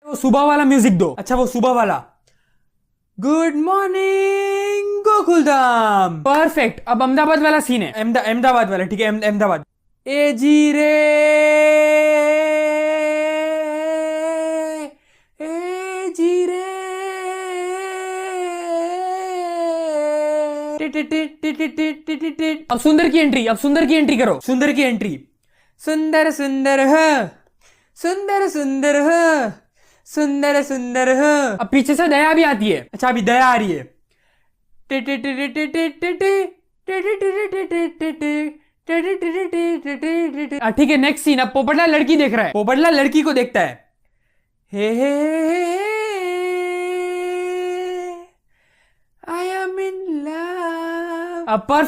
वो सुबह वाला म्यूजिक दो। अच्छा वो सुबह वाला। Good morning Gokuldham. परफेक्ट। अब अहमदाबाद वाला सीन है। अहमदाबाद वाला, ठीक है, अहमदाबाद। ए जी रे, ए जी रे, अब सुंदर की एंट्री, अब सुंदर की एंट्री करो, सुंदर की एंट्री। सुंदर सुंदर है, सुंदर सुंदर है, सुंदर सुंदर है। अब पीछे से दया भी आती है। अच्छा अभी दया आ रही है। ठीक है, नेक्स्ट सीन। अब पोपटलाल लड़की देख रहा है, पोपटलाल लड़की को देखता है। हे आई एम इन लव। अब परफेक्ट।